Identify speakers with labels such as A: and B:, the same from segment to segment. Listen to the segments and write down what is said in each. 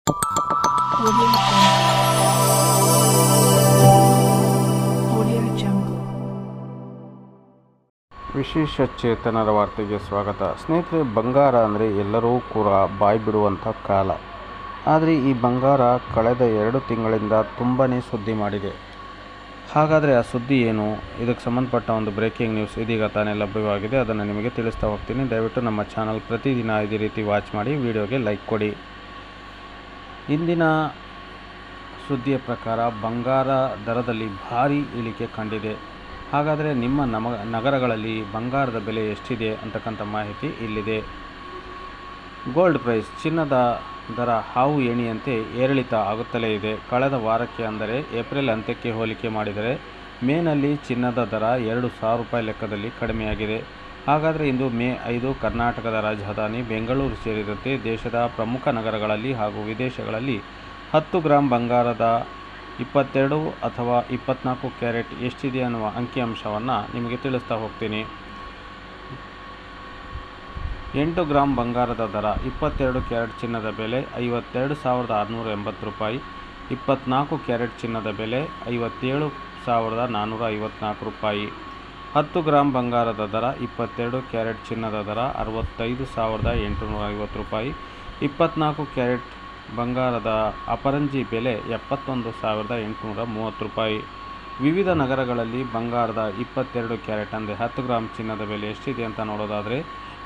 A: Audio Jungle.
B: ವಿಶೇಷ ಚೇತನರ ವಾರ್ತೆಗೆ ಸ್ವಾಗತ. ಸ್ನೇಹಿತರೆ, ಬಂಗಾರ ಅಂದರೆ ಎಲ್ಲರೂ ಕೂಡ ಬಾಯಿ ಬಿಡುವಂಥ ಕಾಲ. ಆದರೆ ಈ ಬಂಗಾರ ಕಳೆದ 2 ತಿಂಗಳಿಂದ ತುಂಬಾ ಸುದ್ದಿ ಮಾಡಿದೆ. ಹಾಗಾದರೆ ಆ ಸುದ್ದಿ ಏನು? ಇದಕ್ಕೆ ಸಂಬಂಧಪಟ್ಟ ಒಂದು ಬ್ರೇಕಿಂಗ್ ನ್ಯೂಸ್ ಇದೀಗ ತಾನೇ ಲಭ್ಯವಾಗಿದೆ. ಅದನ್ನು ನಿಮಗೆ ತಿಳಿಸ್ತಾ ಹೋಗ್ತೀನಿ. ದಯವಿಟ್ಟು ನಮ್ಮ ಚಾನಲ್ ಪ್ರತಿದಿನ ಇದೇ ರೀತಿ ವಾಚ್ ಮಾಡಿ, ವಿಡಿಯೋಗೆ ಲೈಕ್ ಕೊಡಿ. ಇಂದಿನ ಸುದ್ದಿಯ ಪ್ರಕಾರ ಬಂಗಾರ ದರದಲ್ಲಿ ಭಾರೀ ಇಳಿಕೆ ಕಂಡಿದೆ. ಹಾಗಾದರೆ ನಿಮ್ಮ ನಗರಗಳಲ್ಲಿ ಬಂಗಾರದ ಬೆಲೆ ಎಷ್ಟಿದೆ ಅಂತಕ್ಕಂಥ ಮಾಹಿತಿ ಇಲ್ಲಿದೆ. ಗೋಲ್ಡ್ ಪ್ರೈಸ್, ಚಿನ್ನದ ದರ ಹಾವು ಏಣಿಯಂತೆ ಏರಿಳಿತ ಆಗುತ್ತಲೇ ಇದೆ. ಕಳೆದ ವಾರಕ್ಕೆ ಅಂದರೆ ಏಪ್ರಿಲ್ ಅಂತ್ಯಕ್ಕೆ ಹೋಲಿಕೆ ಮಾಡಿದರೆ ಮೇನಲ್ಲಿ ಚಿನ್ನದ ದರ 2,000 ರೂಪಾಯಿ ಲೆಕ್ಕದಲ್ಲಿ ಕಡಿಮೆಯಾಗಿದೆ. ಹಾಗಾದರೆ ಇಂದು ಮೇ 5 ಕರ್ನಾಟಕದ ರಾಜಧಾನಿ ಬೆಂಗಳೂರು ಸೇರಿದಂತೆ ದೇಶದ ಪ್ರಮುಖ ನಗರಗಳಲ್ಲಿ ಹಾಗೂ ವಿದೇಶಗಳಲ್ಲಿ 10 ಗ್ರಾಂ ಬಂಗಾರದ 22 ಅಥವಾ 24 ಕ್ಯಾರೆಟ್ ಎಷ್ಟಿದೆ ಅನ್ನುವ ಅಂಕಿಅಂಶವನ್ನು ನಿಮಗೆ ತಿಳಿಸ್ತಾ ಹೋಗ್ತೀನಿ. 8 ಗ್ರಾಂ ಬಂಗಾರದ ದರ, 22 ಕ್ಯಾರೆಟ್ ಚಿನ್ನದ ಬೆಲೆ 52,680 ರೂಪಾಯಿ, 24 ಕ್ಯಾರೆಟ್ ಚಿನ್ನದ ಬೆಲೆ 57,454 ರೂಪಾಯಿ. 10 ಗ್ರಾಂ ಬಂಗಾರದ ದರ, 22 ಕ್ಯಾರೆಟ್ ಚಿನ್ನದ ದರ 65,850 ರೂಪಾಯಿ, 24 ಕ್ಯಾರೆಟ್ ಬಂಗಾರದ ಅಪರಂಜಿ ಬೆಲೆ 71,830 ರೂಪಾಯಿ. ವಿವಿಧ ನಗರಗಳಲ್ಲಿ ಬಂಗಾರದ 22 ಕ್ಯಾರೆಟ್ ಅಂದರೆ 10 ಗ್ರಾಂ ಚಿನ್ನದ ಬೆಲೆ ಎಷ್ಟಿದೆ ಅಂತ ನೋಡೋದಾದರೆ,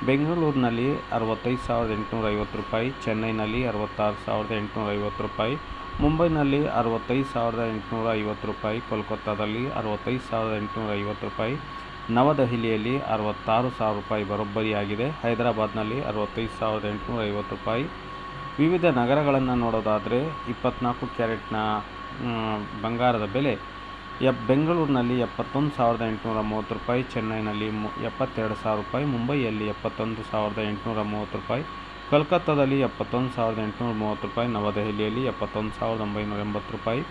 B: ಬೆಂಗಳೂರಿನಲ್ಲಿ 65,850 ರೂಪಾಯಿ, ಚೆನ್ನೈನಲ್ಲಿ 66,850 ರೂಪಾಯಿ, ಮುಂಬೈನಲ್ಲಿ 65,850 ರೂಪಾಯಿ, ಕೋಲ್ಕತ್ತಾದಲ್ಲಿ 65,850 ರೂಪಾಯಿ, ನವದೆಹಲಿಯಲ್ಲಿ 66,000 ರೂಪಾಯಿ ಬರೋಬ್ಬರಿಯಾಗಿದೆ, ಹೈದರಾಬಾದ್ನಲ್ಲಿ 65,850 ರೂಪಾಯಿ. ವಿವಿಧ ನಗರಗಳನ್ನು ನೋಡೋದಾದರೆ 24 ಕ್ಯಾರೆಟ್ನ ಬಂಗಾರದ ಬೆಲೆ ಬೆಂಗಳೂರಿನಲ್ಲಿ 71,830 ರೂಪಾಯಿ, ಚೆನ್ನೈನಲ್ಲಿ 72,000 ರೂಪಾಯಿ, ಮುಂಬೈಯಲ್ಲಿ 71,830 ರೂಪಾಯಿ, ಕೋಲ್ಕತ್ತಾದಲ್ಲಿ 71,830 ರೂಪಾಯಿ, ನವದೆಹಲಿಯಲ್ಲಿ 71,980 ರೂಪಾಯಿ,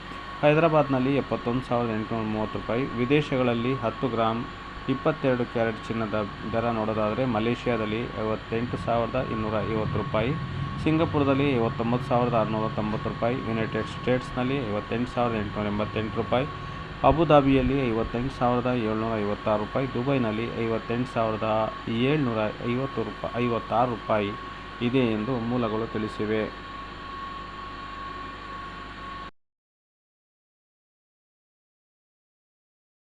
B: ಹೈದರಾಬಾದ್ನಲ್ಲಿ 71,830 ರೂಪಾಯಿ. ವಿದೇಶಗಳಲ್ಲಿ 10 ಗ್ರಾಂ 22 ಕ್ಯಾರೆಟ್ ಚಿನ್ನದ ದರ ನೋಡೋದಾದರೆ ಮಲೇಷ್ಯಾದಲ್ಲಿ 58,250 ರೂಪಾಯಿ, ಸಿಂಗಪುರದಲ್ಲಿ 59,690 ರೂಪಾಯಿ, ಯುನೈಟೆಡ್ ಸ್ಟೇಟ್ಸ್ನಲ್ಲಿ 58,888 ರೂಪಾಯಿ, ಅಬುಧಾಬಿಯಲ್ಲಿ 58,756 ರೂಪಾಯಿ, ದುಬೈನಲ್ಲಿ 58,756 ರೂಪಾಯಿ ಇದೆ ಎಂದು ಮೂಲಗಳು ತಿಳಿಸಿವೆ.